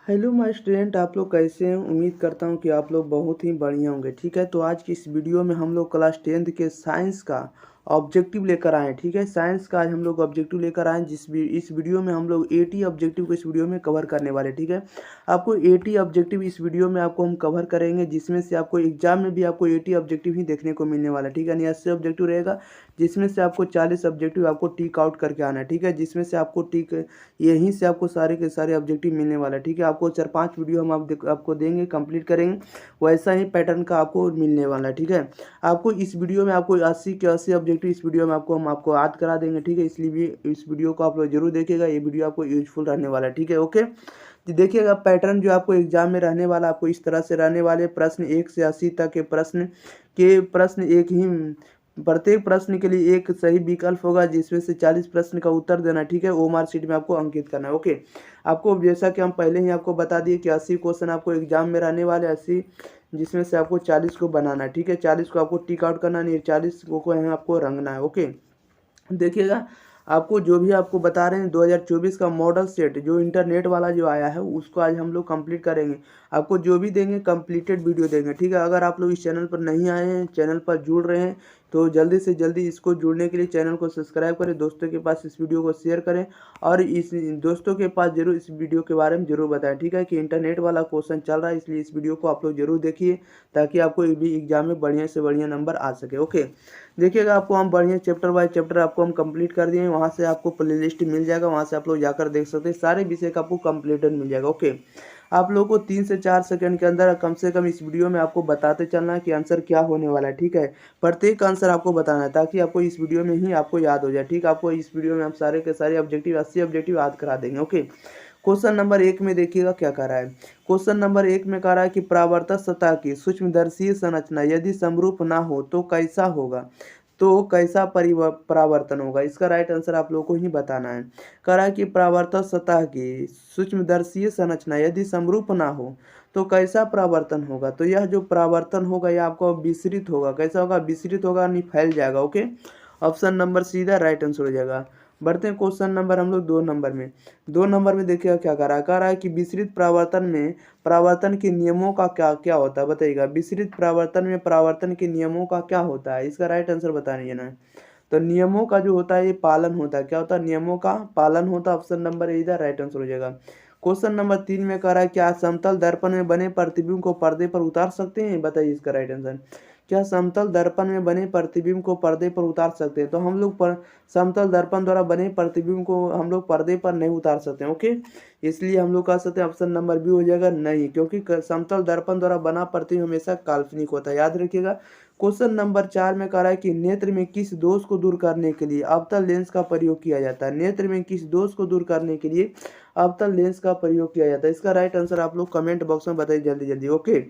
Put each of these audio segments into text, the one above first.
Hello my student, आप लोग कैसे हैं। उम्मीद करता हूं कि आप लोग बहुत ही बढ़िया होंगे। ठीक है, तो आज की इस वीडियो में हम लोग क्लास 10th के साइंस का ऑब्जेक्टिव लेकर आए हैं। ठीक है, साइंस का आज हम लोग ऑब्जेक्टिव लेकर आए हैं। इस वीडियो में हम लोग 80 ऑब्जेक्टिव को इस वीडियो में कवर करने वाले हैं। ठीक है, आपको 80 ऑब्जेक्टिव इस वीडियो में आपको हम कवर करेंगे, जिसमें से आपको एग्जाम में भी आपको 80 ऑब्जेक्टिव ही देखने को मिलने वाला है। ठीक है, यानी 80 ऑब्जेक्टिव रहेगा, जिसमें से आपको 40 ऑब्जेक्टिव आपको टिक आउट करके आना है। ठीक है, जिसमें से आपको टिक यहीं से आपको सारे के सारे ऑब्जेक्टिव मिलने वाला है। ठीक है, आपको 4-5 वीडियो हम आपको देंगे, कंप्लीट करेंगे, वैसा ही पैटर्न का आपको मिलने वाला है। ठीक है, आपको इस वीडियो में आपको 80 के 80 ऑब्जेक्टिव इस वीडियो में हम आपको याद करा देंगे। ठीक है, इसलिए भी इस वीडियो को आप लोग जरूर देखिएगा, ये वीडियो आपको यूजफुल रहने वाला है। ठीक है, ओके। तो देखिएगा पैटर्न जो आपको एग्जाम में रहने वाला, आपको इस तरह से रहने वाले प्रश्न 1 से 80 तक के प्रश्न एक ही, प्रत्येक प्रश्न के लिए एक सही विकल्प होगा, जिसमें से 40 प्रश्न का उत्तर देना। ठीक है, ओएमआर शीट में आपको अंकित करना है। ओके, आपको जैसा कि हम पहले ही आपको बता दिए कि 80 क्वेश्चन आपको एग्जाम में रहने वाले 80, जिसमें से आपको 40 को बनाना है। ठीक है, 40 को आपको टिक आउट करना नहीं, 40 को यहाँ आपको रंगना है। ओके, देखिएगा आपको जो भी आपको बता रहे हैं 2024 का मॉडल सेट जो इंटरनेट वाला जो आया है, उसको आज हम लोग कंप्लीट करेंगे। आपको जो भी देंगे कंप्लीटेड वीडियो देंगे। ठीक है, अगर आप लोग इस चैनल पर नहीं आए हैं, चैनल पर जुड़ रहे हैं, तो जल्दी से जल्दी इसको जुड़ने के लिए चैनल को सब्सक्राइब करें, दोस्तों के पास इस वीडियो को शेयर करें, और इस दोस्तों के पास जरूर इस वीडियो के बारे में जरूर बताएं। ठीक है, कि इंटरनेट वाला क्वेश्चन चल रहा है, इसलिए इस वीडियो को आप लोग जरूर देखिए, ताकि आपको भी एग्जाम में बढ़िया से बढ़िया नंबर आ सके। ओके, देखिएगा आपको हम बढ़िया चैप्टर बाय चैप्टर आपको हम कंप्लीट कर दिए हैं। वहाँ से आपको प्लेलिस्ट मिल जाएगा, वहाँ से आप लोग जाकर देख सकते हैं, सारे विषय का आपको कंप्लीटेड मिल जाएगा। ओके, आप लोगों को 3 से 4 सेकंड के अंदर कम से कम इस वीडियो में आपको बताते चलना है कि आंसर क्या होने वाला है। ठीक है, प्रत्येक आंसर आपको बताना है, ताकि आपको इस वीडियो में ही आपको याद हो जाए। ठीक है, आपको इस वीडियो में हम सारे के सारे ऑब्जेक्टिव 80 ऑब्जेक्टिव याद करा देंगे। ओके, क्वेश्चन नंबर 1 में देखिएगा क्या कह रहा है। क्वेश्चन नंबर 1 में कह रहा है कि परावर्तक सतह की सूक्ष्मदर्शीय संरचना यदि समरूप ना हो तो कैसा होगा, तो कैसा परावर्तन होगा। इसका राइट आंसर आप लोगों को ही बताना है। कह रहा है कि परावर्तक सतह की सूक्ष्मदर्शीय संरचना यदि समरूप ना हो तो कैसा परावर्तन होगा। तो यह जो परावर्तन होगा यह आपको विसरित होगा। कैसा होगा, विसरित होगा, नहीं फैल जाएगा। ओके, ऑप्शन नंबर सीधा राइट आंसर हो जाएगा। बढ़ते हैं क्वेश्चन नंबर हम लोग 2 नंबर में देखिएगा क्या कह रहा है कि विसरित परावर्तन में परावर्तन के नियमों का क्या क्या होता है, बताइएगा। विसरित परावर्तन में परावर्तन के नियमों का क्या होता है, इसका राइट आंसर बताइए ना। तो नियमों का जो होता है ये पालन होता है। क्या होता है, नियमों का पालन होता है। ऑप्शन नंबर इधर राइट आंसर हो जाएगा। क्वेश्चन नंबर 3 में कह रहा है क्या समतल दर्पण में बने प्रतिबिंब को पर्दे पर उतार सकते हैं, बताइए इसका राइट आंसर। क्या समतल दर्पण में बने प्रतिबिंब को पर्दे पर उतार सकते हैं। तो हम लोग समतल दर्पण द्वारा बने प्रतिबिंब को हम लोग पर्दे पर नहीं उतार सकते हैं। ओके, इसलिए हम लोग कह सकते हैं ऑप्शन नंबर बी हो जाएगा नहीं, क्योंकि समतल दर्पण द्वारा बना प्रतिबिंब हमेशा काल्पनिक होता है, याद रखिएगा। क्वेश्चन नंबर 4 में कह रहा है कि नेत्र में किस दोष को दूर करने के लिए अवतल लेंस का प्रयोग किया जाता है। नेत्र में किस दोष को दूर करने के लिए अवतल लेंस का प्रयोग किया जाता है। इसका राइट आंसर आप लोग कमेंट बॉक्स में बताइए जल्दी जल्दी। ओके,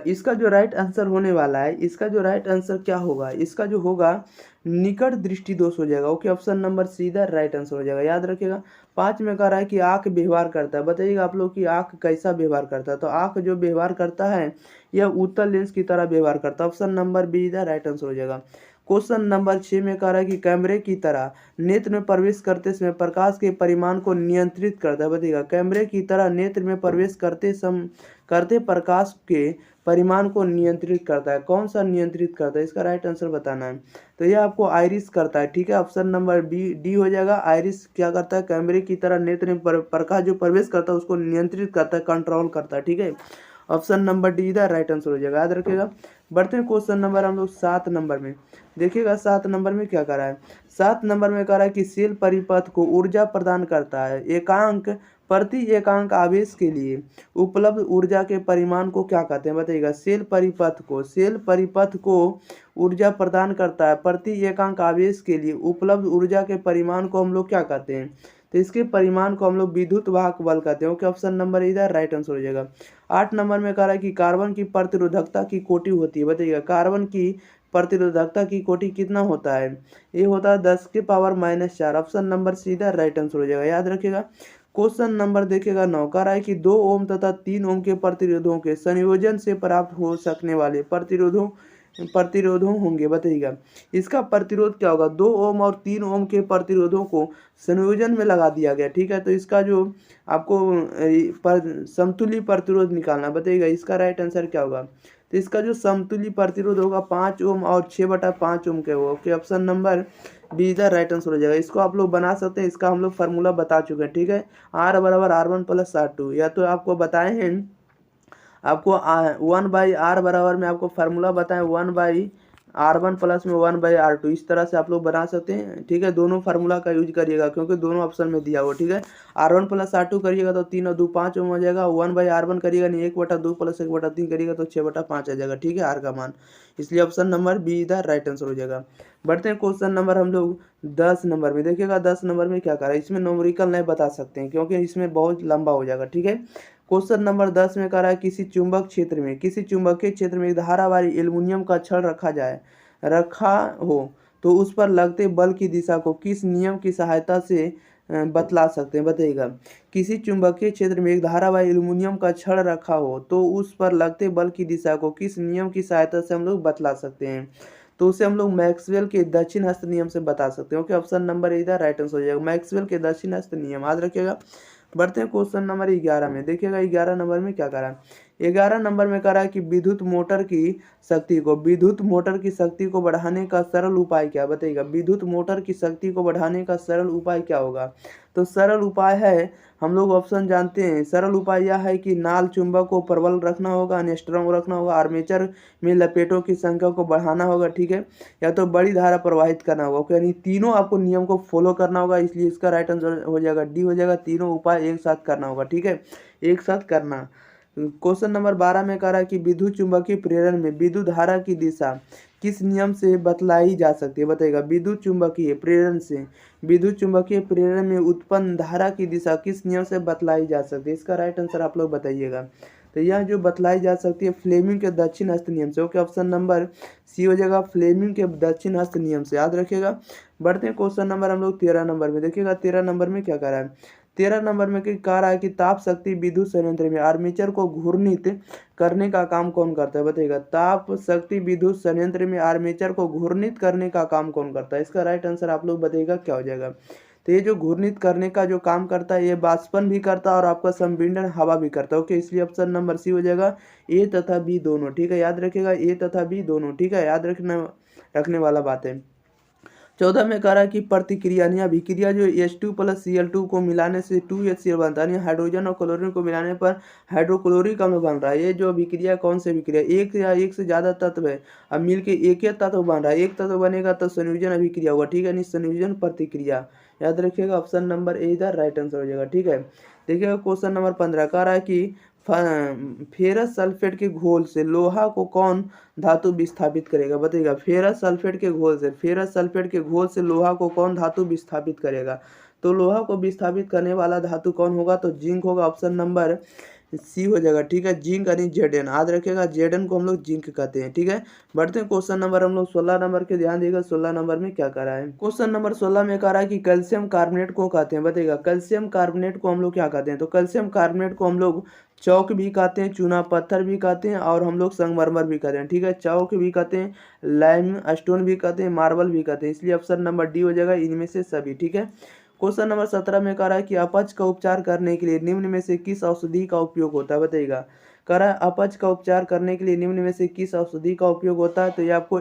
इसका जो राइट आंसर होने वाला है, इसका जो राइट आंसर क्या होगा, इसका जो होगा निकट दृष्टि दोष हो जाएगा। ओके, ऑप्शन नंबर सीधा राइट आंसर हो जाएगा, याद रखिएगा। 5 में कह रहा है कि आंख व्यवहार करता है, बताइएगा आप लोग कि आंख कैसा व्यवहार करता है। तो आंख जो व्यवहार करता है यह उत्तल लेंस की तरह व्यवहार करता है। ऑप्शन नंबर बी इधर राइट आंसर हो जाएगा। क्वेश्चन नंबर 6 में कह रहा है कि कैमरे की तरह नेत्र में प्रवेश करते समय प्रकाश के परिमाण को नियंत्रित करता है, बताइएगा। कैमरे की तरह नेत्र में प्रवेश करते प्रकाश के परिमाण को नियंत्रित करता है। कौन सा नियंत्रित करता है, इसका राइट आंसर बताना है। तो यह आपको आइरिस करता है। ठीक है, ऑप्शन नंबर बी डी हो जाएगा। आइरिस क्या करता है, कैमरे की तरह नेत्र में प्रकाश जो प्रवेश करता है उसको नियंत्रित करता है, कंट्रोल करता है। ठीक है, ऑप्शन नंबर डी इधर राइट आंसर हो जाएगा, याद रखिएगा। बढ़ते हैं क्वेश्चन नंबर हम लोग 7 नंबर में। देखिएगा 7 नंबर में क्या कर रहा है। 7 नंबर में कह रहा है कि सेल परिपथ को ऊर्जा प्रदान करता है। प्रति एकांक आवेश के लिए उपलब्ध ऊर्जा के परिमाण को क्या कहते हैं, बताइएगा। सेल परिपथ को ऊर्जा प्रदान करता है, प्रति एकांक आवेश के लिए उपलब्ध ऊर्जा के परिमाण को हम लोग क्या कहते हैं। तो इसके परिमाण को हम लोग विद्युत वाहक बल कहते हैं। ओके, ऑप्शन नंबर इधर राइट आंसर हो जाएगा। 8 नंबर में कह रहा है कि कार्बन की प्रतिरोधकता की कोटि होती है, बताइएगा। कार्बन की प्रतिरोधकता की कोटि कितना होता है, ये होता है 10⁻⁻⁴। ऑप्शन नंबर सीधा राइट आंसर हो जाएगा, याद रखिएगा। क्वेश्चन नंबर देखिएगा 9 कह रहा है कि 2 ओम तथा 3 ओम के प्रतिरोधों के संयोजन से प्राप्त हो सकने वाले प्रतिरोधों प्रतिरोधों होंगे, बताइएगा। इसका प्रतिरोध क्या होगा, 2 ओम और 3 ओम के प्रतिरोधों को संयोजन में लगा दिया गया, ठीक है। तो इसका जो आपको समतुल्य प्रतिरोध निकालना, बताइएगा इसका राइट आंसर क्या होगा। तो इसका जो समतुल्य प्रतिरोध होगा 5 ओम और 6/5 ओम के होगा। ओके, ऑप्शन नंबर बी इधर राइट आंसर हो जाएगा। इसको आप लोग बना सकते हैं, इसका हम लोग फार्मूला बता चुके हैं, ठीक है। R बराबर R1 + R2, या तो आपको बताए हैं, आपको 1/R बराबर में आपको फार्मूला बताएं 1/R1 प्लस में 1/R2, इस तरह से आप लोग बना सकते हैं, ठीक है। दोनों फार्मूला का यूज करिएगा क्योंकि दोनों ऑप्शन में दिया हुआ, ठीक है। R1 + R2 करिएगा तो 3 और 2 5 ओम हो जाएगा। 1/R1 करिएगा नहीं 1/2 + 1/3 करिएगा तो 6/5 आ जाएगा, ठीक है, R का मान। इसलिए ऑप्शन नंबर बी इधर राइट आंसर हो जाएगा। बढ़ते हैं क्वेश्चन नंबर हम लोग 10 नंबर में। देखिएगा 10 नंबर में क्या करा है, इसमें न्यूमेरिकल नहीं बता सकते हैं क्योंकि इसमें बहुत लंबा हो जाएगा, ठीक है। क्वेश्चन नंबर 10 में कह रहा है किसी चुंबकीय क्षेत्र में एक धारावाही एल्युमिनियम का छड़ रखा हो तो उस पर लगते बल की दिशा को किस नियम की सहायता से बतला सकते हैं, बताइएगा। किसी चुंबकीय क्षेत्र में एक धारावाही एल्युमिनियम का छड़ रखा हो तो उस पर लगते बल की दिशा को किस नियम की सहायता से हम लोग बतला सकते हैं। तो उसे हम लोग मैक्सवेल के दक्षिण हस्त नियम से बता सकते हैं। ओके, ऑप्शन नंबर इधर राइट आंसर हो जाएगा, मैक्सवेल के दक्षिण हस्त नियम, याद रखिएगा। बढ़ते हैं क्वेश्चन नंबर 11 में। देखिएगा 11 नंबर में क्या करा है, 11 नंबर में करा है कि विद्युत मोटर की शक्ति को बढ़ाने का सरल उपाय क्या, बताइएगा। विद्युत मोटर की शक्ति को बढ़ाने का सरल उपाय क्या होगा। तो सरल उपाय है, हम लोग ऑप्शन जानते हैं। सरल उपाय यह है कि नाल चुंबक को प्रबल रखना होगा, स्ट्रांग रखना होगा, आर्मेचर में लपेटों की संख्या को बढ़ाना होगा, ठीक है, या तो बड़ी धारा प्रवाहित करना होगा। यानी तीनों आपको नियम को फॉलो करना होगा, इसलिए इसका राइट आंसर हो जाएगा डी हो जाएगा। तीनों उपाय एक साथ करना होगा, ठीक है, एक साथ करना। क्वेश्चन नंबर 12 में कह रहा है कि विद्युत चुंबकीय प्रेरण में विद्युत धारा की दिशा किस नियम से बतलाई जा सकती है, बताइएगा। विद्युत चुंबकीय प्रेरण में उत्पन्न धारा की दिशा किस नियम से बतलाई जा सकती है, इसका राइट आंसर आप लोग बताइएगा। तो यह जो बतलाई जा सकती है फ्लेमिंग के दक्षिण हस्त नियम से। ओके, ऑप्शन नंबर सी हो जाएगा, फ्लेमिंग के दक्षिण हस्त नियम से, याद रखिएगा। बढ़ते हैं क्वेश्चन नंबर हम लोग 13 नंबर में। देखिएगा 13 नंबर में क्या कह रहा है, 13 नंबर में कह रहा है कि ताप शक्ति विद्युत संयंत्र में आर्मेचर को घूर्णित करने का काम कौन करता है, बताइएगा। ताप शक्ति विद्युत संयंत्र में आर्मेचर को घूर्णित करने का काम कौन करता है, इसका राइट आंसर आप लोग बताइएगा क्या हो जाएगा। तो ये जो घूर्णित करने का जो काम करता है, ये बाष्पन भी करता है और आपका संपीड़न हवा भी करता है। ओके, इसलिए ऑप्शन नंबर सी हो जाएगा, ए तथा बी दोनों, ठीक है, याद रखिएगा, ए तथा बी दोनों, ठीक है, याद रखने वाला बात है। 14 में कह रहा है कि प्रतिक्रिया या अभिक्रिया जो H2 + Cl2 को मिलाने से 2HCl बनता है, यानी हाइड्रोजन और क्लोरीन को मिलाने पर हाइड्रोक्लोरिक अम्ल बन रहा है। ये जो अभिक्रिया कौन सी अभिक्रिया, एक या एक से ज़्यादा तत्व है, अब मिलके एक ही तत्व बन रहा है, एक तत्व बनेगा तो संयोजन अभिक्रिया होगा, ठीक है, नहीं संयोजन प्रतिक्रिया, याद रखिएगा। ऑप्शन नंबर ए इधर राइट आंसर हो जाएगा, ठीक है। देखिएगा क्वेश्चन नंबर 15 कह रहा है कि फेरस सल्फेट के घोल से लोहा को कौन धातु विस्थापित करेगा, बताइएगा। फेरस सल्फेट के घोल से लोहा को कौन धातु विस्थापित करेगा। तो लोहा को विस्थापित करने वाला धातु कौन होगा, तो जिंक होगा, ऑप्शन नंबर सी हो जाएगा, ठीक है, जिंक यानी Zn, याद रखिएगा, Zn को हम लोग जिंक कहते हैं, ठीक है। बढ़ते हैं क्वेश्चन नंबर हम लोग 16 नंबर के, ध्यान देगा 16 नंबर में क्या कर रहा है। क्वेश्चन नंबर 16 में कह रहा है कि कैल्शियम कार्बोनेट को कहते हैं, बताइएगा। कैल्शियम कार्बोनेट को हम लोग क्या कहते हैं, तो कैल्शियम कार्बोनेट को हम लोग चौक भी कहते हैं, चूना पत्थर भी कहते हैं और हम लोग संगमरमर भी कहते हैं, ठीक है। चौक भी कहते हैं, लाइम स्टोन भी कहते हैं, मार्बल भी कहते हैं, इसलिए ऑप्शन नंबर डी हो जाएगा, इनमें से सभी, ठीक है। क्वेश्चन नंबर 17 में कह रहा है कि अपच का उपचार करने के लिए निम्न में से किस औषधि का उपयोग होता है, बताइएगा। कह रहा है अपच का उपचार करने के लिए निम्न में से किस औषधि का उपयोग होता है, तो ये आपको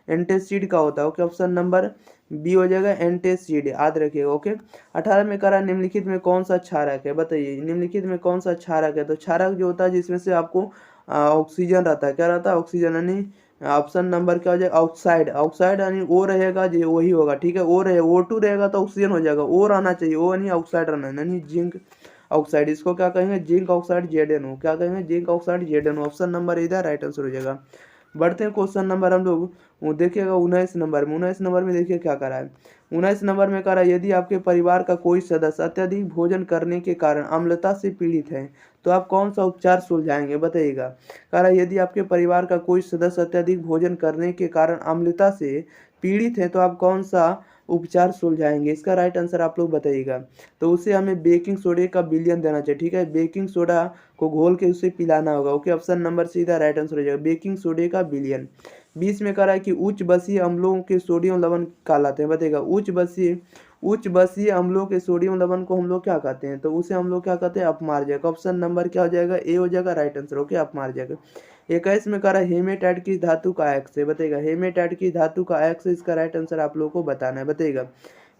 एंटासिड का होता है। ओके, ऑप्शन नंबर बी हो जाएगा, एंटासिड, याद रखिएगा। ओके, 18 में कह रहा है निम्नलिखित में कौन सा क्षारक है, बताइए निम्नलिखित में कौन सा क्षारक है। तो क्षारक जो होता है जिसमें से आपको ऑक्सीजन रहता है, क्या रहता है, ऑक्सीजन, यानी ऑप्शन नंबर क्या हो जाएगा, ऑक्साइड यानी ओ रहेगा जो वही होगा, ठीक है। ओ रहे O2 रहेगा तो ऑक्सीजन हो जाएगा, ओ रहना चाहिए, ओ नहीं ऑक्साइड रहना है, यानी जिंक ऑक्साइड, इसको क्या कहेंगे, जिंक ऑक्साइड ZnO, क्या कहेंगे, zinc oxide ZnO, option number इधर राइट आंसर हो जाएगा। बढ़ते हैं क्वेश्चन नंबर हम लोग वो देखिएगा 19 नंबर में। 19 नंबर में देखिए क्या करा है, 19 नंबर में कह रहा है यदि आपके परिवार का कोई सदस्य अत्यधिक भोजन करने के कारण अम्लता से पीड़ित है तो आप कौन सा उपचार सुलझाएंगे, बताइएगा। कह रहा है यदि आपके परिवार का कोई सदस्य अत्यधिक भोजन करने के कारण अम्लता से पीड़ित है तो आप कौन सा उपचार सुलझाएंगे, इसका राइट आंसर आप लोग बताइएगा। तो उसे हमें बेकिंग सोडे का विलयन देना चाहिए, ठीक है, बेकिंग सोडा को घोल के उसे पिलाना होगा। ओके, ऑप्शन नंबर सीधा राइट आंसर हो जाएगा, बेकिंग सोडे का विलयन। 20 में कह रहा है कि उच्च बसीय अम्लों के सोडियम लवण कहलाते हैं, बताइएगा। उच्च बसीय अम्लों के सोडियम लवण को हम लोग क्या कहते हैं, तो उसे हम लोग क्या कहते हैं, अपमार्जक। ऑप्शन नंबर क्या हो जाएगा, ए हो जाएगा राइट आंसर, ओके, अपमार्जक। 21 में कह रहा है हेमेटाइट की धातु का अयस्क है, बताइएगा। हेमेटाइट की धातु का अयस्क, इसका राइट आंसर आप लोगों को बताना है, बताइएगा।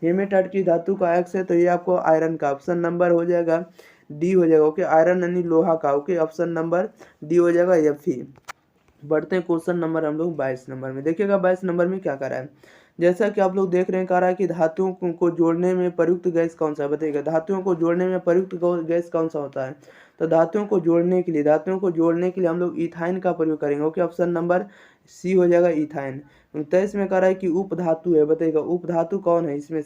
हेमेटाइट की धातु का अयस्क है तो ये आपको आयरन का, ऑप्शन नंबर हो जाएगा डी हो जाएगा, ओके, आयरन यानी लोहा का, ओके, ऑप्शन नंबर डी हो जाएगा Fe। बढ़ते हैं क्वेश्चन नंबर हम लोग 22 नंबर में। देखिएगा 22 नंबर में क्या कर रहा है, जैसा कि आप लोग देख रहे हैं, कह रहा है कि धातुओं को जोड़ने में प्रयुक्त गैस कौन सा है, बताइएगा। धातुओं को जोड़ने में प्रयुक्त गैस कौन सा होता है, तो धातुओं को जोड़ने के लिए हम लोग इथाइन का प्रयोग करेंगे, ओके, ऑप्शन नंबर सी हो जाएगा इथाइन। 23 में कह रहा है कि उपधातु है, बताइएगा। उपधातु कौन है, इसमें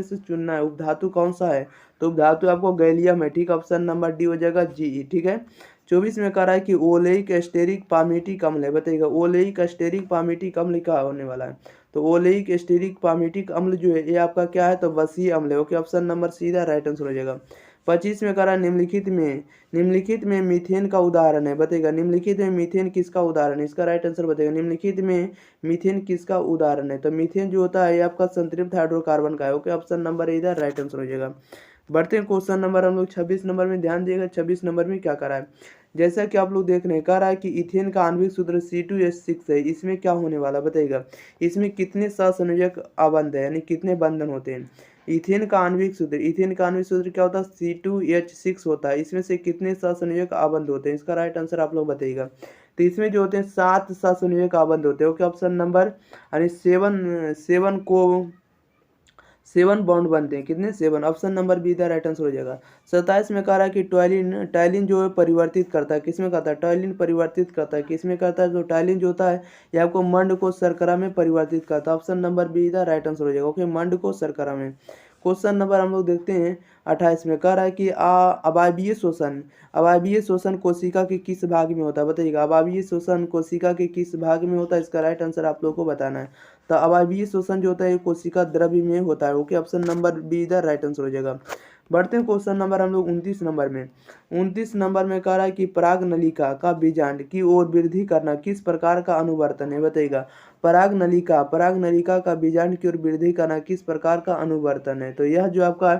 से चुनना है, उपधातु कौन सा है, तो उपधातु आपको गैलियम है, ठीक है, ऑप्शन नंबर डी हो जाएगा जी, ठीक है। 24 में कह रहा है कि ओलेइक एस्टेरिक पामीटिक अम्ल है, बताइएगा। ओलेइक एस्टेरिक पामीटिक अम्ल क्या होने वाला है, तो ओलेइक एस्टेरिक पामीटिक अम्ल जो है ये आपका क्या है, तो वसीय अम्ल है, ओके, ऑप्शन नंबर सीधा राइट आंसर हो जाएगा। 25 में कह रहा है निम्नलिखित में मीथेन का उदाहरण है, बताइएगा। निम्नलिखित में मीथेन किसका उदाहरण है, इसका राइट आंसर बताइएगा। निम्नलिखित में मीथेन किसका उदाहरण है, तो मीथेन जो होता है ये आपका संतृप्त हाइड्रोकार्बन का है, ओके, ऑप्शन नंबर इधर राइट आंसर हो जाएगा। बढ़ते हैं क्वेश्चन नंबर हम लोग 26 नंबर में, ध्यान दिएगा। 26 नंबर में क्या करा है, जैसा कि आप लोग देख रहे हैं, कह रहा है कि इथेन का आणविक सूत्र C2H6 है, इसमें क्या होने वाला, बताइएगा। इसमें कितने सहसंयोजक आबंध है, यानी कितने बंधन होते हैं। इथेन का आणविक सूत्र क्या होता है, C2H6 होता है, इसमें से कितने सहसंयोजक आबंध होते हैं, इसका राइट आंसर आप लोग बताइएगा। तो इसमें जो होते हैं 7 सहसंयोजक आबंध होते हैं, ओके, ऑप्शन नंबर यानी 7 बॉन्ड बनते हैं, कितने, 7, option number B the right answer हो जाएगा। 27 में कह रहा है कि टाइलिन जो है परिवर्तित करता है, किसमें करता है, टाइलिन परिवर्तित करता है, किसमें करता है, जो टाइलिन जो होता है ये आपको मंड को शर्करा में परिवर्तित करता है, option number B the right answer हो जाएगा, ओके, मंड को शर्करा में। क्वेश्चन नंबर हम लोग देखते हैं 28 में, कह रहा है कि अवायवीय शोषण कोशिका के किस भाग में होता है, बताइएगा। अवायवीय शोषण कोशिका के किस भाग में होता है, इसका राइट आंसर आप लोग को बताना है। तो अवायवीय शोषण जो होता है कोशिका द्रव्य में होता है, ओके, ऑप्शन नंबर बी इधर राइट आंसर हो जाएगा। बढ़ते हैं क्वेश्चन नंबर हम लोग 29 नंबर में। 29 नंबर में कह रहा है कि पराग नलिका का बीजांड की ओर वृद्धि करना किस प्रकार का अनुवर्तन है, बताइएगा। पराग नलिका का बीजांड की ओर वृद्धि करना किस प्रकार का अनुवर्तन है, तो यह जो आपका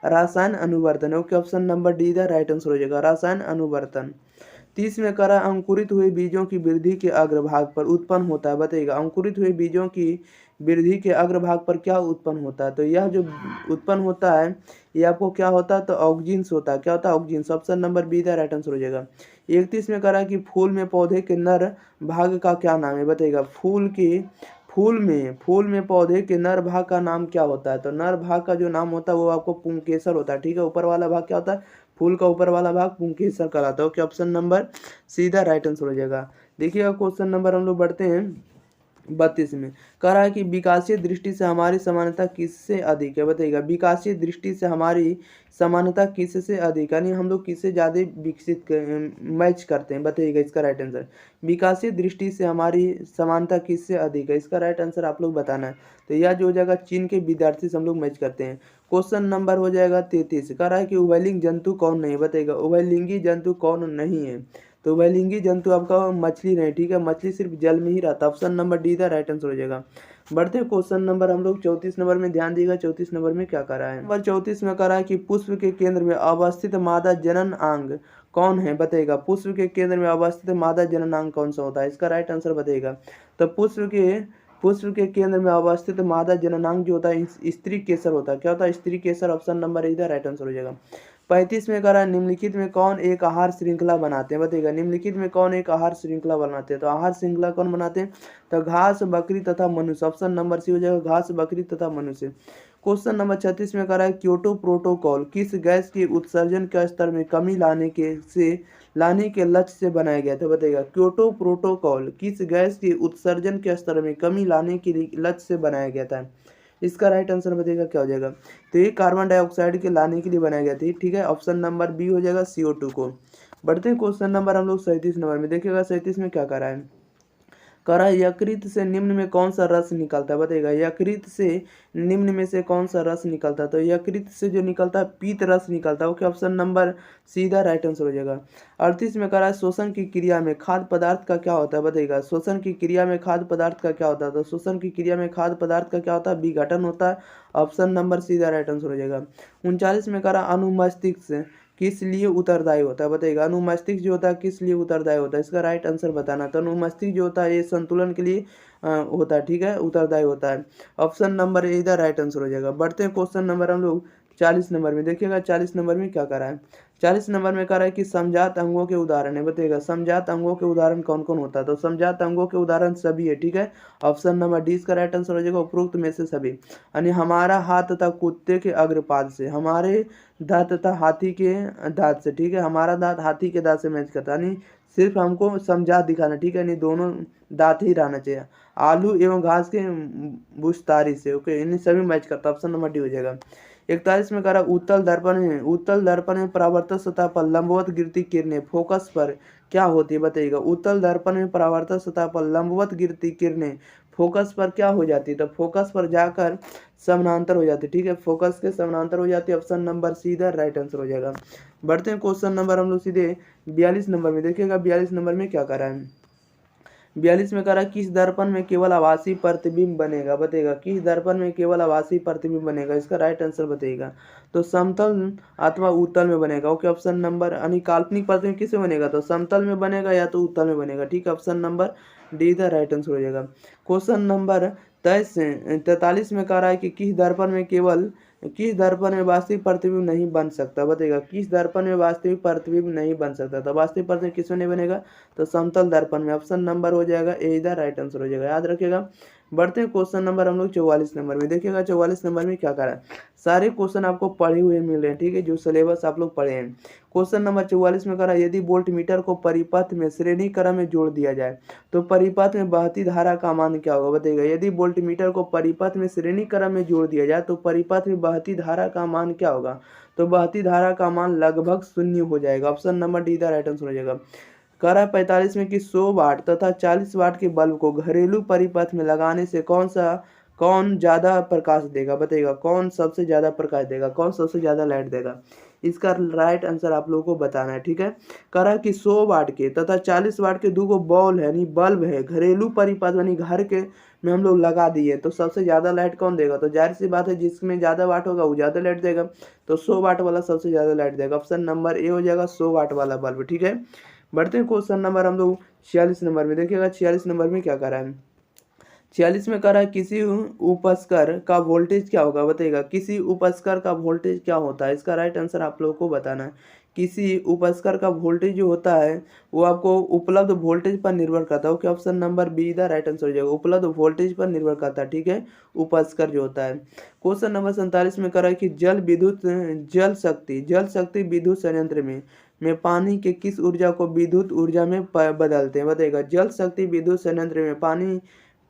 रासायन अनुवर्तन है, ओके, ऑप्शन नंबर डी इधर राइट आंसर हो जाएगा, रासायन अनुवर्तन। 30 में कह रहा है अंकुरित हुए बीजों की वृद्धि के अग्रभाग पर उत्पन्न होता है, बताइएगा। अंकुरित हुए बीजों की वृद्धि के अग्रभाग पर क्या उत्पन्न होता है, तो यह जो उत्पन्न होता है ये आपको क्या होता है, तो ऑक्जिन्स होता है, क्या होता है, auxins, option number B the right answer हो जाएगा। 31 में कह रहा है कि फूल में पौधे के नर भाग का क्या नाम है, बताइएगा। फूल में पौधे के नर भाग का नाम क्या होता है, तो नर भाग का जो नाम होता है वो आपको पुंकेसर होता है, ठीक है। ऊपर वाला भाग क्या होता है, फूल का ऊपर वाला भाग पुंकेसर कहलाता है, ओके, ऑप्शन नंबर सीधा राइट आंसर हो जाएगा। देखिएगा क्वेश्चन नंबर हम लोग बढ़ते हैं 32 में, कह रहा है कि विकासीय दृष्टि से हमारी समानता किससे अधिक है, बताइएगा। विकासीय दृष्टि से हमारी समानता किससे अधिक, यानी हम लोग किससे ज़्यादा मैच करते हैं, बताइएगा इसका राइट आंसर। विकासीय दृष्टि से हमारी समानता किससे अधिक है, इसका राइट आंसर आप लोग बताना है। तो यह जो हो जाएगा चीन के विद्यार्थी से हम लोग मैच करते हैं। क्वेश्चन नंबर हो जाएगा 33, कह रहा है कि उभयलिंगी जंतु कौन नहीं है, बताइएगा। उभयलिंगी जंतु कौन नहीं है, तो उभयलिंगी जंतु आपका मछली नहीं, ठीक है, मछली सिर्फ जल में ही रहता है, option number D the right answer हो जाएगा। बढ़ते हैं क्वेश्चन नंबर हम लोग 34 नंबर में, ध्यान दिएगा। 34 नंबर में क्या कर रहा है, नंबर 34 में कर रहा है कि पुष्प के केंद्र में अवस्थित मादा जनन अंग कौन है, बताइएगा। पुष्प के केंद्र में अवस्थित मादा जनन अंग कौन सा होता है, इसका राइट आंसर बताइएगा। तो पुष्प के केंद्र में अवस्थित मादा जननांग जो होता है स्त्री केसर होता है, क्या होता है, स्त्री केसर, ऑप्शन नंबर इधर राइट आंसर हो जाएगा। 35 में कह रहा है निम्नलिखित में कौन एक आहार श्रृंखला बनाते हैं, बताइएगा। निम्नलिखित में कौन एक आहार श्रृंखला बनाते हैं, तो आहार श्रृंखला कौन बनाते हैं, तो घास, बकरी तथा मनुष्य, ऑप्शन नंबर सी हो जाएगा, घास, बकरी तथा मनुष्य। क्वेश्चन नंबर 36 में कह रहा है क्योटो प्रोटोकॉल किस गैस के उत्सर्जन के स्तर में कमी लाने के लक्ष्य से बनाया गया था, बताइएगा। क्योटो प्रोटोकॉल किस गैस के उत्सर्जन के स्तर में कमी लाने के लक्ष्य से बनाया गया था, इसका राइट आंसर बताइएगा क्या हो जाएगा। तो ये कार्बन डाइऑक्साइड के लाने के लिए बनाया गया था, ठीक है, ऑप्शन नंबर बी हो जाएगा CO2 को। बढ़ते हैं क्वेश्चन नंबर हम लोग 37 नंबर में, देखिएगा 37 में क्या कर रहा है, करा यकृत से निम्न में कौन सा रस निकलता है, बताइएगा यकृत से निम्न में से कौन सा रस निकलता है। तो यकृत से जो निकलता है पीत रस निकलता है। ओके, ऑप्शन नंबर सीधा राइट आंसर हो जाएगा। 38 में करा शोषण की क्रिया में खाद्य पदार्थ का क्या होता है, बताइएगा शोषण की क्रिया में खाद्य पदार्थ का क्या होता है। तो शोषण की क्रिया में खाद्य पदार्थ का क्या होता है, विघटन होता है। ऑप्शन नंबर सीधा राइट आंसर हो जाएगा। 39 में करा अनुमस्तिष्क किस लिए उत्तरदायी होता है, बताइएगा अनुमस्तिष्क जो होता है किस लिए उत्तरदायी होता है, इसका राइट आंसर बताना। तो अनुमस्तिष्क जो होता है ये संतुलन के लिए होता है, ठीक है, उत्तरदायी होता है। ऑप्शन नंबर ए इधर राइट आंसर हो जाएगा। बढ़ते हैं क्वेश्चन नंबर हम लोग 40 नंबर में। देखिएगा 40 नंबर में क्या करा है। 40 नंबर में कह रहा है कि समजात अंगों के उदाहरण है, बताइएगा समजात अंगों के उदाहरण कौन कौन होता है। तो समजात अंगों के उदाहरण सभी है, ठीक है। ऑप्शन नंबर डी इसका राइट आंसर हो जाएगा, उपरोक्त में से सभी। यानी हमारा हाथ तथा कुत्ते के अग्रपाद से, हमारे दांत तथा हाथी के दांत से, ठीक है, हमारा दांत हाथी के दांत से मैच करता है। यानी सिर्फ हमको समझा दिखाना, ठीक है, नहीं दोनों दांत ही रहना चाहिए। आलू एवं घास के बुश्तारी से, ओके, इन सभी मैच करता है। ऑप्शन नंबर डी हो जाएगा। 41 में कह रहा उत्तल दर्पण में परावर्तक सतह पर लंबवत गिरती किरणें फोकस पर क्या होती है, बताइएगा उत्तल दर्पण में परावर्तक सतह पर लंबवत गिरती किरणें फोकस पर क्या हो जाती है। तो फोकस पर जाकर समानांतर हो जाती है, ठीक है, फोकस के समानांतर हो जाती है। ऑप्शन नंबर सी इधर राइट आंसर हो जाएगा। बढ़ते हैं क्वेश्चन नंबर हम लोग सीधे 42 नंबर में। देखिएगा 42 नंबर में क्या करा है। 42 में करा किस दर्पण में केवल आभासी प्रतिबिंब बनेगा, बताइएगा किस दर्पण में केवल आभासी प्रतिबिंब बनेगा, इसका राइट आंसर बताइएगा। तो समतल अथवा उत्तल में बनेगा। ओके, ऑप्शन नंबर यानी काल्पनिक प्रतिबिंब किस में बनेगा, तो समतल में बनेगा या तो उत्तल में बनेगा, ठीक है, ऑप्शन नंबर डी इधर राइट आंसर हो जाएगा। क्वेश्चन नंबर 43 में कह रहा है कि किस दर्पण में वास्तविक प्रतिबिंब नहीं बन सकता, बताइएगा किस दर्पण में वास्तविक प्रतिबिंब नहीं बन सकता। तो वास्तविक प्रतिबिंब किसमें नहीं बनेगा, तो समतल दर्पण में। ऑप्शन नंबर हो जाएगा ए इधर राइट आंसर हो जाएगा, याद रखिएगा। बढ़ते हैं क्वेश्चन नंबर हम लोग 44 नंबर में। देखिएगा 44 नंबर में क्या करा है। सारे क्वेश्चन आपको पढ़े हुए मिल रहे हैं, ठीक है, जो सिलेबस आप लोग पढ़े हैं। क्वेश्चन नंबर 44 में करा यदि वोल्ट मीटर को परिपथ में श्रेणी क्रम में जोड़ दिया जाए तो परिपथ में बहती धारा का मान क्या होगा, बताइएगा यदि वोल्ट मीटर को परिपथ में श्रेणी क्रम में जोड़ दिया जाए तो परिपथ में बहती धारा का मान क्या होगा। तो बहती धारा का मान लगभग 0 हो जाएगा। Option number D right answer हो जाएगा। कह रहा है 45 में कि 100 वाट तथा 40 वाट के बल्ब को घरेलू परिपथ में लगाने से कौन ज़्यादा प्रकाश देगा, बताइएगा कौन सबसे ज़्यादा प्रकाश देगा, कौन सबसे ज़्यादा लाइट देगा। इसका राइट आंसर आप लोगों को बताना है, ठीक है। कह रहा है कि 100 वाट के तथा 40 वाट के दो बॉल है यानी बल्ब है घरेलू परिपथ यानी घर के में हम लोग लगा दिए तो सबसे ज़्यादा लाइट कौन देगा। तो जाहिर सी बात है जिसमें ज़्यादा वाट होगा वो ज़्यादा लाइट देगा। तो 100 वाट वाला सबसे ज़्यादा लाइट देगा। ऑप्शन नंबर ए हो जाएगा 100 वाट वाला बल्ब, ठीक है। बढ़ते हैं क्वेश्चन नंबर हम लोग 46 नंबर में। देखिएगा 46 नंबर में क्या करा है। 46 में कह रहा है किसी उपस्कर का वोल्टेज क्या होगा, बताइएगा किसी उपस्कर का वोल्टेज क्या होता है। इसका राइट आंसर आप लोगों को बताना है। किसी उपस्कर का वोल्टेज जो होता है वो आपको उपलब्ध वोल्टेज पर निर्भर करता है। Okay, option number B the right answer हो जाएगा, उपलब्ध वोल्टेज पर निर्भर करता है, ठीक है, उपस्कर जो होता है। क्वेश्चन नंबर 47 में कह रहा है कि जल शक्ति विद्युत संयंत्र में पानी के किस ऊर्जा को विद्युत ऊर्जा में बदलते हैं, बताइएगा जल शक्ति विद्युत संयंत्र में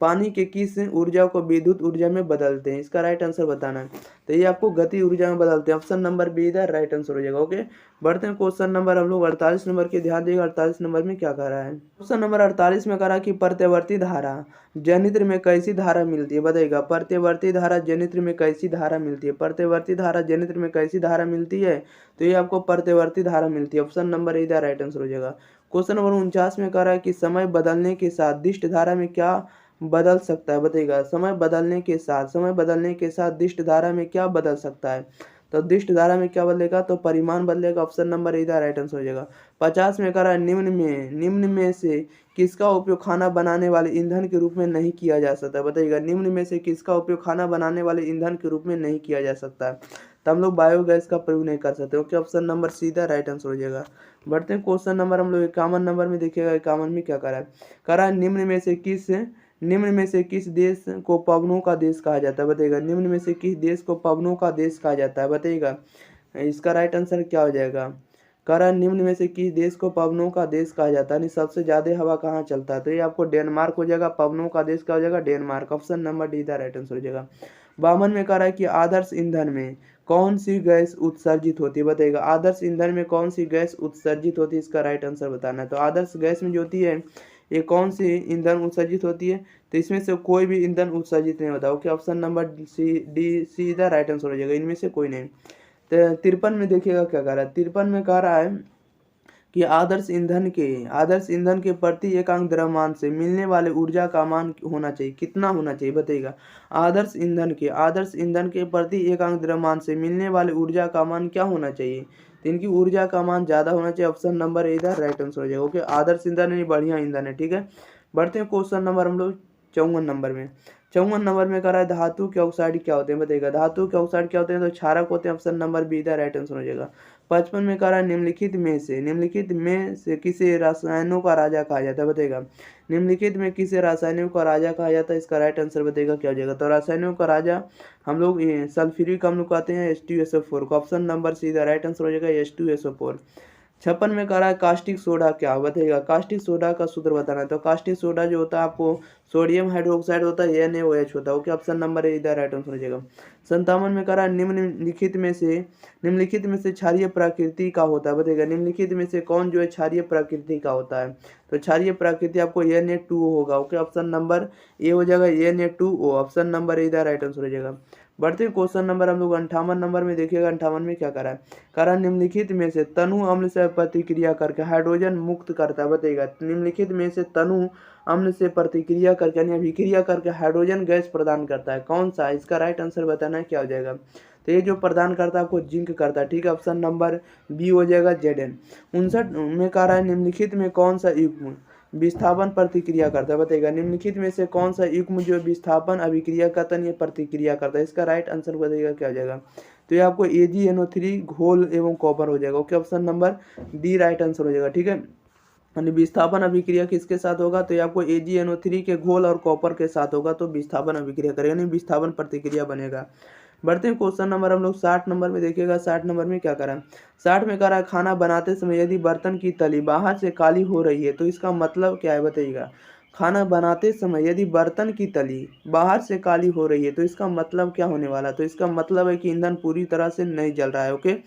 पानी के किस ऊर्जा को विद्युत ऊर्जा में बदलते हैं। इसका राइट आंसर बताना है। तो ये आपको गति ऊर्जा में बदलते हैं। ऑप्शन नंबर बी इधर राइट आंसर हो जाएगा। ओके, बढ़ते हैं क्वेश्चन नंबर हम लोग 48 नंबर के। ध्यान देगा 48 नंबर में क्या कह रहा है। क्वेश्चन नंबर 48 में कह रहा है कि प्रत्यवर्ती धारा जनित्र में कैसी धारा मिलती है, बताइएगा प्रत्यवर्ती धारा जनित्र में कैसी धारा मिलती है। प्रत्यवर्ती धारा जनित्र में कैसी धारा मिलती है, तो ये आपको प्रत्यवर्ती धारा मिलती है। ऑप्शन नंबर इधर राइट आंसर हो जाएगा। क्वेश्चन नंबर 49 में कह रहा है कि समय बदलने के साथ दिष्ट धारा में क्या बदल सकता है, बताइएगा समय बदलने के साथ दिष्ट धारा में क्या बदल सकता है। तो दिष्ट धारा में क्या बदलेगा, तो परिमाण बदलेगा। ऑप्शन नंबर इधर राइट आंसर हो जाएगा। 50 में कह रहा है निम्न में से किसका उपयोग खाना बनाने वाले ईंधन के रूप में नहीं किया जा सकता, बताइएगा निम्न में से किसका उपयोग खाना बनाने वाले ईंधन के रूप में नहीं किया जा सकता। तो हम लोग बायोगैस का प्रयोग नहीं कर सकते। ओके, ऑप्शन नंबर सीधा राइट आंसर हो जाएगा। बढ़ते हैं क्वेश्चन नंबर हम लोग 51 नंबर में। देखिएगा 51 में क्या करा है। कह रहा है निम्न में से किस देश को पवनों का देश कहा जाता है, बताइएगा निम्न में से किस देश को पवनों का देश कहा जाता है, बताइएगा इसका राइट आंसर क्या हो जाएगा। कह रहा है निम्न में से किस देश को पवनों का देश कहा जाता है, सबसे ज्यादा हवा कहाँ चलता है। तो ये आपको डेनमार्क हो जाएगा। पवनों का देश क्या हो जाएगा, Denmark. Option number D the right answer हो जाएगा। 52 में कह रहा है कि आदर्श ईंधन में कौन सी गैस उत्सर्जित होती है, बताइएगा आदर्श ईंधन में कौन सी गैस उत्सर्जित होती है। इसका राइट आंसर बताना है। तो आदर्श गैस में जो होती है ये कौन सी ईंधन उत्सर्जित होती है? तो इसमें से कोई भी ईंधन उत्सर्जित नहीं होता। Okay, option number see the right answer हो जाएगा, इनमें से कोई नहीं। तो 53 में देखिएगा क्या कह रहा है। 53 में कह रहा है कि आदर्श ईंधन के प्रति एकांक द्रव्यमान से मिलने वाले ऊर्जा का मान होना चाहिए, कितना होना चाहिए बताइएगा। आदर्श ईंधन के प्रति एकांक द्रव्यमान से मिलने वाले ऊर्जा का मान क्या होना चाहिए? तो इनकी ऊर्जा का मान ज़्यादा होना चाहिए। ऑप्शन नंबर ए इधर राइट आंसर हो जाएगा। ओके, आदर्श ईंधन है, बढ़िया ईंधन है, ठीक है। बढ़ते हैं क्वेश्चन नंबर हम लोग 54 नंबर में। 54 नंबर में कह रहा है धातु के ऑक्साइड क्या होते हैं बताइएगा। धातु के ऑक्साइड क्या होते हैं? तो क्षारक होते हैं। ऑप्शन नंबर बी इधर राइट आंसर हो जाएगा। 55 में कह रहा है निम्नलिखित में से किसे रसायनों का राजा कहा जाता है बताइएगा। निम्नलिखित में किसे रासायनिकों का राजा कहा जाता है? इसका राइट आंसर बताइएगा क्या हो जाएगा। तो रासायनिकों का राजा हम लोग सल्फ्यूरिक अम्ल कहते हैं H2SO4 को। ऑप्शन नंबर सीधा राइट आंसर हो जाएगा H2SO4। 56 में कह रहा है कास्टिक सोडा क्या बताइएगा। कास्टिक सोडा का सूत्र बताना है। तो कास्टिक सोडा जो होता है आपको सोडियम हाइड्रोक्साइड होता है, NaOH होता है। ओके, ऑप्शन नंबर ए इधर राइट आंसर हो जाएगा। 57 में कह रहा है निम्नलिखित में से क्षारीय प्रकृति का होता है बताइएगा। निम्नलिखित में से कौन जो है क्षारीय प्रकृति का होता है? तो क्षारीय प्रकृति आपको Na2O होगा। ओके, ऑप्शन नंबर ए हो जाएगा Na2O। ऑप्शन नंबर ए इधर राइट आंसर हो जाएगा। बढ़ते क्वेश्चन नंबर हम लोग 58 नंबर में देखिएगा। 58 में क्या करा है? करा निम्नलिखित में से तनु अम्ल से प्रतिक्रिया करके हाइड्रोजन मुक्त करता है बताइएगा। निम्नलिखित में से तनु अम्ल से प्रतिक्रिया करके यानी अभिक्रिया करके हाइड्रोजन गैस प्रदान करता है, कौन सा? इसका राइट आंसर बताना है क्या हो जाएगा। तो ये जो प्रदान करता है आपको जिंक करता है, ठीक है। ऑप्शन नंबर बी हो जाएगा Zn। 59 में कह रहा है निम्नलिखित में कौन सा युग्म विस्थापन प्रतिक्रिया करता है बताइएगा। निम्नलिखित में से कौन सा युग्म जो विस्थापन अभिक्रिया कथन या प्रतिक्रिया करता है? इसका राइट आंसर बताइएगा क्या हो जाएगा। तो ये आपको AgNO3 घोल एवं कॉपर हो जाएगा। Okay, option number D right answer हो जाएगा, ठीक है। यानी विस्थापन अभिक्रिया किसके साथ होगा? तो ये आपको AgNO3 के घोल और कॉपर के साथ होगा, तो विस्थापन अभिक्रिया करेगा, यानी विस्थापन प्रतिक्रिया बनेगा। बढ़ते हैं क्वेश्चन नंबर हम लोग 60 नंबर में देखिएगा। 60 नंबर में क्या करा है? 60 में कह रहा है खाना बनाते समय यदि बर्तन की तली बाहर से काली हो रही है तो इसका मतलब क्या है बताइएगा। खाना बनाते समय यदि बर्तन की तली बाहर से काली हो रही है तो इसका मतलब क्या होने वाला? तो इसका मतलब है कि ईंधन पूरी तरह से नहीं जल रहा है। Okay,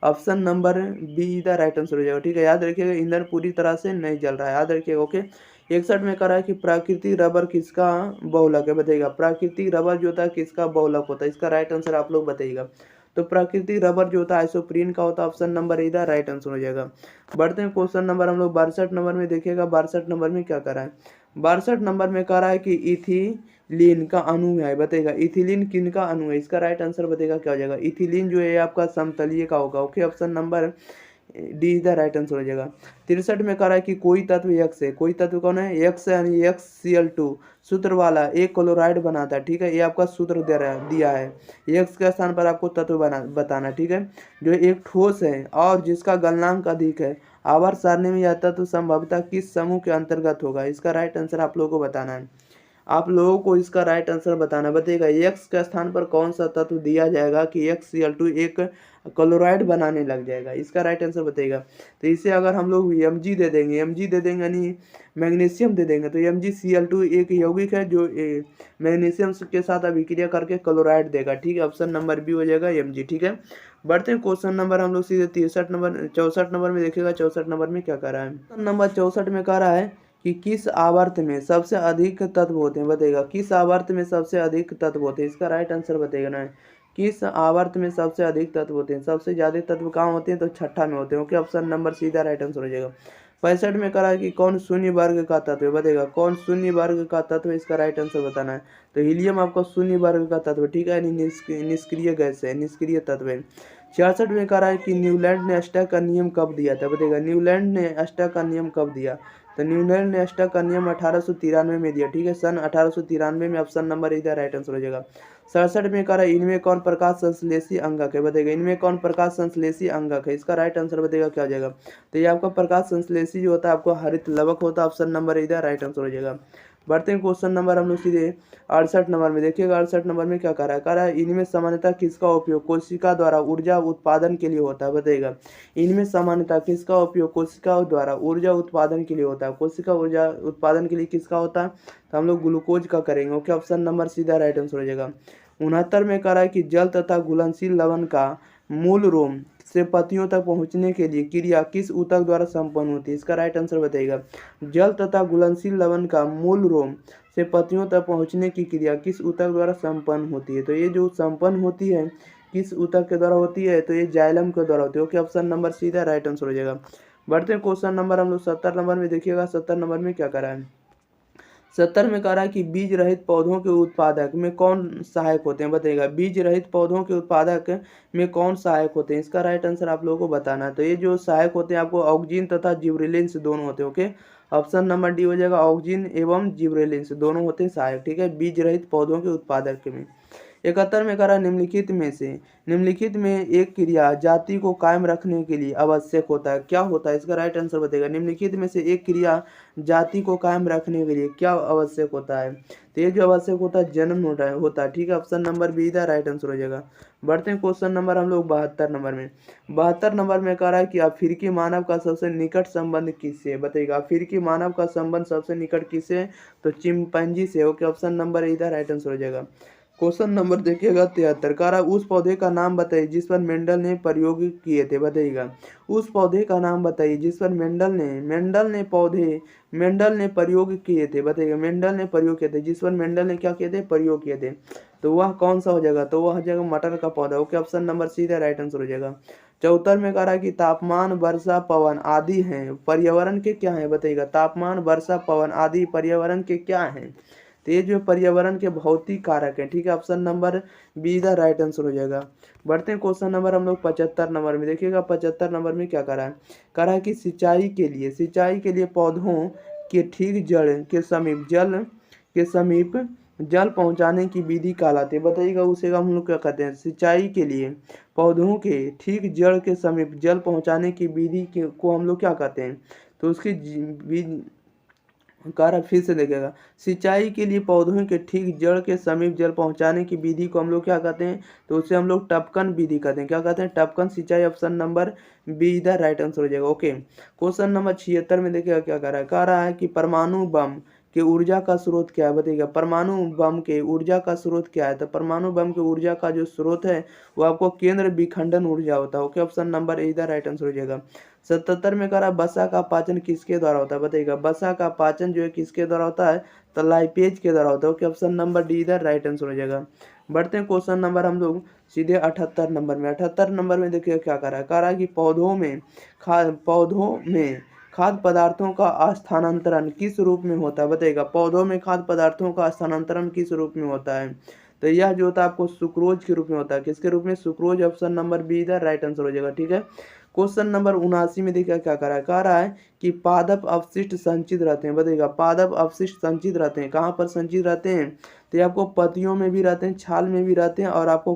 option number B the right answer हो जाएगा, ठीक है। याद रखिएगा ईंधन पूरी तरह से नहीं जल रहा है, याद रखिएगा। ओके, 61 में कह रहा है कि प्राकृतिक रबर किसका बहुलक है बताइएगा। प्राकृतिक रबर जो होता है किसका बहुलक होता है? इसका राइट आंसर आप लोग बताइएगा। तो प्राकृतिक रबर जो होता है आइसोप्रीन का होता है। Option number A the right answer हो जाएगा। बढ़ते हैं क्वेश्चन नंबर हम लोग 62 नंबर में देखिएगा। 62 नंबर में क्या कर रहा है? 62 नंबर में कह रहा है कि इथिलीन का अणु है बताइएगा। इथिलीन किन का अणु है? इसका राइट आंसर बताइएगा क्या हो जाएगा। इथिलीन जो है आपका समतलीय का होगा। Okay, option number D is the right answer हो जाएगा। 63 में कह रहा है कि कोई तत्व यक्स है। कोई तत्व कौन है? यक्स यानी XCl2 सूत्र वाला एक क्लोराइड बनाता है, ठीक है। ये आपका सूत्र दिया है। यक्स के स्थान पर आपको तत्व बताना, ठीक है। जो एक ठोस है और जिसका गलनांक अधिक है, आवर्त सारणी में यह तत्व संभवतः किस समूह के अंतर्गत होगा? इसका राइट आंसर आप लोगों को बताना है। आप लोगों को इसका राइट आंसर बताना बताइएगा। एक्स के स्थान पर कौन सा तत्व दिया जाएगा कि XCl2 एक क्लोराइड बनाने लग जाएगा? इसका राइट आंसर बताइएगा। तो इसे अगर हम लोग Mg दे देंगे यानी मैग्नीशियम दे देंगे, तो MgCl2 एक यौगिक है जो मैग्नीशियम के साथ अभिक्रिया करके क्लोराइड देगा, ठीक है। ऑप्शन नंबर बी हो जाएगा Mg, ठीक है। बढ़ते हैं क्वेश्चन नंबर हम लोग सीधे 64 नंबर में देखिएगा। 64 नंबर में क्या कर रहा है? नंबर 64 में कह रहा है कि किस आवर्त में सबसे अधिक तत्व होते हैं बताइएगा। किस आवर्त में सबसे अधिक तत्व होते हैं? इसका राइट आंसर बताइएगा ना। किस आवर्त में सबसे अधिक तत्व होते हैं? सबसे ज्यादा तत्व कहाँ होते हैं? तो छठा में होते हैं। ओके, ऑप्शन नंबर सीधा राइट आंसर हो जाएगा। 65 में करा है कि कौन शून्य वर्ग का तत्व है बताइएगा। कौन शून्य वर्ग का तत्व है? इसका राइट आंसर बताना है। तो हीलियम आपका शून्य वर्ग का तत्व, ठीक है, निष्क्रिय गैस है, निष्क्रिय तत्व है। 66 में कह रहा है कि न्यूलैंड ने अष्टक का नियम कब दिया था बताइएगा। न्यूलैंड ने अष्टक का नियम कब दिया? तो न्यूलैंड ने अष्टक का नियम 1893 में दिया, ठीक है, सन 1893 में। ऑप्शन नंबर इधर राइट आंसर हो जाएगा। 67 में कह रहा है इनमें कौन प्रकाश संश्लेषी अंगक है बताइएगा। इनमें कौन प्रकाश संश्लेषी अंगक है? इसका राइट आंसर बताइएगा क्या हो जाएगा। तो ये आपका प्रकाश संश्लेषी जो होता है आपको हरित लवक होता है। ऑप्शन नंबर इधर राइट आंसर हो जाएगा। बढ़ते हैं क्वेश्चन नंबर हम लोग सीधे 68 नंबर में देखिएगा। 68 नंबर में क्या कह रहा है इनमें सामान्यतः किसका उपयोग कोशिका द्वारा ऊर्जा उत्पादन के लिए होता है बताइएगा। इनमें सामान्यतः किसका उपयोग कोशिका द्वारा ऊर्जा उत्पादन के लिए होता है? कोशिका ऊर्जा उत्पादन के लिए किसका होता है? तो हम लोग ग्लूकोज का करेंगे। ओके, ऑप्शन नंबर सीधा राइट आंसर हो जाएगा। 69 में कह रहा है कि जल तथा घुलनशील लवण का मूल रोम से पतियों तक पहुंचने के लिए क्रिया किस ऊतक द्वारा संपन्न होती है? इसका राइट आंसर बताइएगा। जल तथा घुलनशील लवण का मूल रोम से पतियों तक पहुंचने की क्रिया किस ऊतक द्वारा संपन्न होती है? तो ये जो संपन्न होती है किस ऊतक के द्वारा होती है? तो ये जाइलम के द्वारा होती है। ओके, ऑप्शन नंबर सीधा राइट आंसर हो जाएगा। बढ़ते हैं क्वेश्चन नंबर हम लोग 70 नंबर में। देखिएगा 70 नंबर में क्या करा है। 70 में कह रहा है कि बीज रहित पौधों के उत्पादक में कौन सहायक होते हैं? बताइएगा, बीज रहित पौधों के उत्पादक में कौन सहायक होते हैं? इसका राइट आंसर आप लोगों को बताना है। तो ये जो सहायक होते हैं आपको ऑक्जिन तथा जिब्रेलिन्स दोनों होते हैं। ओके, ऑप्शन नंबर डी हो जाएगा। ऑक्जिन एवं जिब्रेलिन्स दोनों होते हैं सहायक। ठीक है, बीज रहित पौधों के उत्पादक में। 71 में कह रहा है निम्नलिखित में एक क्रिया जाति को कायम रखने के लिए आवश्यक होता है, क्या होता है? इसका राइट आंसर बताएगा। निम्नलिखित में से एक क्रिया जाति को कायम रखने के लिए क्या आवश्यक होता है? तो ये जो आवश्यक होता है जन्म होता है। ठीक है, option number B the right answer हो जाएगा। बढ़ते हैं क्वेश्चन नंबर हम लोग 72 नंबर में। 72 नंबर में कह रहा है कि अफ्रीकी मानव का सबसे निकट संबंध किससे? बताइएगा, अफ्रीकी मानव का संबंध सबसे निकट किससे? तो चिंपैंजी से। Okay, option number A the right answer हो जाएगा। क्वेश्चन नंबर देखिएगा 73 का रहा, उस पौधे का नाम बताइए जिस पर मेंडल ने प्रयोग किए थे। बताइएगा, उस पौधे का नाम बताइए जिस पर मेंडल ने प्रयोग किए थे। बताइएगा, मेंडल ने प्रयोग किए थे, जिस पर मेंडल ने क्या किए थे? प्रयोग किए थे। तो वह कौन सा हो जाएगा? तो वह हो जाएगा मटर का पौधा। ओके, ऑप्शन नंबर सीधा राइट आंसर हो जाएगा। 74 में कह रहा है कि तापमान, वर्षा, पवन आदि हैं पर्यावरण के क्या है? बताइएगा, तापमान, वर्षा, पवन आदि पर्यावरण के क्या हैं? तो ये जो पर्यावरण के भौतिक कारक हैं। ठीक है, option number B the right answer हो जाएगा। बढ़ते हैं क्वेश्चन नंबर हम लोग 75 नंबर में। देखिएगा 75 नंबर में क्या करा है। करा है कि सिंचाई के लिए पौधों के ठीक जड़ के समीप जल पहुंचाने की विधि कहलाती है। बताइएगा, उसे हम लोग क्या कहते हैं? सिंचाई के लिए पौधों के ठीक जड़ के समीप जल पहुंचाने की विधि को हम लोग क्या कहते हैं? तो उसकी कार्य फिर से देखेगा, सिंचाई के लिए पौधों के ठीक जड़ के समीप जल पहुंचाने की विधि को हम लोग क्या कहते हैं? तो उसे हम लोग टपकन विधि कहते हैं। क्या कहते हैं? टपकन सिंचाई। Option number B the right answer हो जाएगा। ओके, क्वेश्चन नंबर 76 में देखिएगा क्या कह रहा है कि परमाणु बम के ऊर्जा का स्रोत क्या है? बताइएगा, परमाणु बम के ऊर्जा का स्रोत क्या है? तो परमाणु बम के ऊर्जा का जो स्रोत है वो आपको केंद्र विखंडन ऊर्जा होता है। Okay, option number A the right answer हो जाएगा। 77 में कह रहा है वसा का पाचन किसके द्वारा होता है? बताइएगा, वसा का पाचन जो है किसके द्वारा होता है? तो लाइपेज के द्वारा होता है। ओके, ऑप्शन नंबर डी इधर राइट आंसर हो जाएगा। बढ़ते हैं क्वेश्चन नंबर हम लोग सीधे 78 नंबर में। 78 नंबर में देखिए क्या कह रहा है कि पौधों में खाद्य पदार्थों का स्थानांतरण किस रूप में होता है? बताइएगा, पौधों में खाद्य पदार्थों का स्थानांतरण किस रूप में होता है? तो यह जो होता है आपको सुक्रोज के रूप में होता है। किसके रूप में? सुक्रोज। ऑप्शन नंबर बी इधर राइट आंसर हो जाएगा। ठीक है, क्वेश्चन नंबर 79 में देखिए क्या कह रहा है कि पादप अवशिष्ट संचित रहते हैं। बताइएगा, पादप अवशिष्ट संचित रहते हैं, कहाँ पर संचित रहते हैं? तो ये आपको पत्तियों में भी रहते हैं, छाल में भी रहते हैं और आपको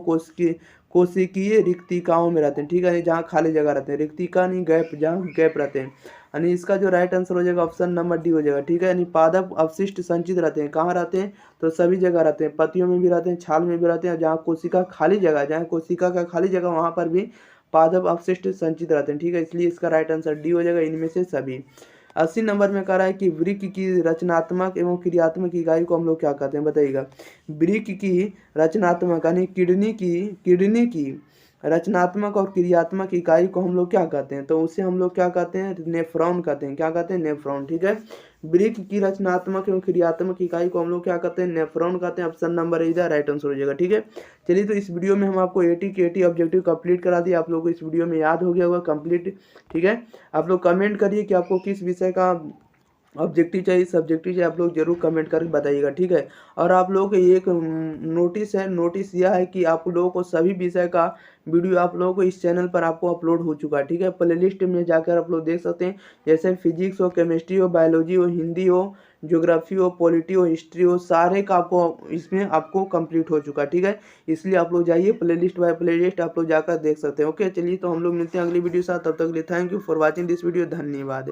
कोशिकीय रिक्तिकाओं में रहते हैं। ठीक है, जहाँ खाली जगह रहते हैं, रिक्तिका नहीं गैप, जहाँ गैप रहते हैं। यानी इसका जो राइट आंसर हो जाएगा ऑप्शन नंबर डी हो जाएगा। ठीक है, यानी पादप अवशिष्ट संचित रहते हैं, कहाँ रहते हैं? तो सभी जगह रहते हैं, पत्तियों में भी रहते हैं, छाल में भी रहते हैं, जहाँ कोशिका खाली जगह, जहाँ कोशिका का खाली जगह वहाँ पर भी पादप अवशिष्ट संचित रहते हैं। ठीक है, इसलिए इसका राइट आंसर डी हो जाएगा, इनमें से सभी। 80 नंबर में कह रहा है कि वृक्क की रचनात्मक एवं क्रियात्मक इकाई को हम लोग क्या कहते हैं? बताइएगा, वृक्क की रचनात्मक यानी किडनी की रचनात्मक और क्रियात्मक इकाई को हम लोग क्या कहते हैं? तो उसे हम लोग क्या कहते हैं? नेफ्रॉन कहते हैं। क्या कहते हैं? नेफ्रॉन। ठीक है, वृक्क की रचनात्मक एवं क्रियात्मक इकाई को हम लोग क्या कहते हैं? नेफ्रॉन कहते हैं। ऑप्शन नंबर इधर राइट आंसर हो जाएगा। ठीक है, चलिए तो इस वीडियो में हम आपको 80 के 80 ऑब्जेक्टिव कंप्लीट करा दिए। आप लोगों को इस वीडियो में याद हो गया होगा कंप्लीट। ठीक है, आप लोग कमेंट करिए कि आपको किस विषय का ऑब्जेक्टिव चाहिए, सब्जेक्टिव चाहिए, आप लोग जरूर कमेंट करके बताइएगा। ठीक है, और आप लोगों को एक नोटिस यह है कि आप लोगों को सभी विषय का वीडियो आप लोगों को इस चैनल पर आपको अपलोड हो चुका है। ठीक है, प्लेलिस्ट में जाकर आप लोग देख सकते हैं, जैसे फिजिक्स हो, केमिस्ट्री हो, बायोलॉजी हो, हिंदी हो, ज्योग्राफी हो, पॉलिटी हो, हिस्ट्री हो, सारे का आपको इसमें आपको कंप्लीट हो चुका है। ठीक है, इसलिए आप लोग जाइए प्लेलिस्ट बाय प्लेलिस्ट आप लोग जाकर देख सकते हैं। ओके, चलिए तो हम लोग मिलते हैं अगली वीडियो के साथ, तब तक के लिए thank you for watching this video. धन्यवाद।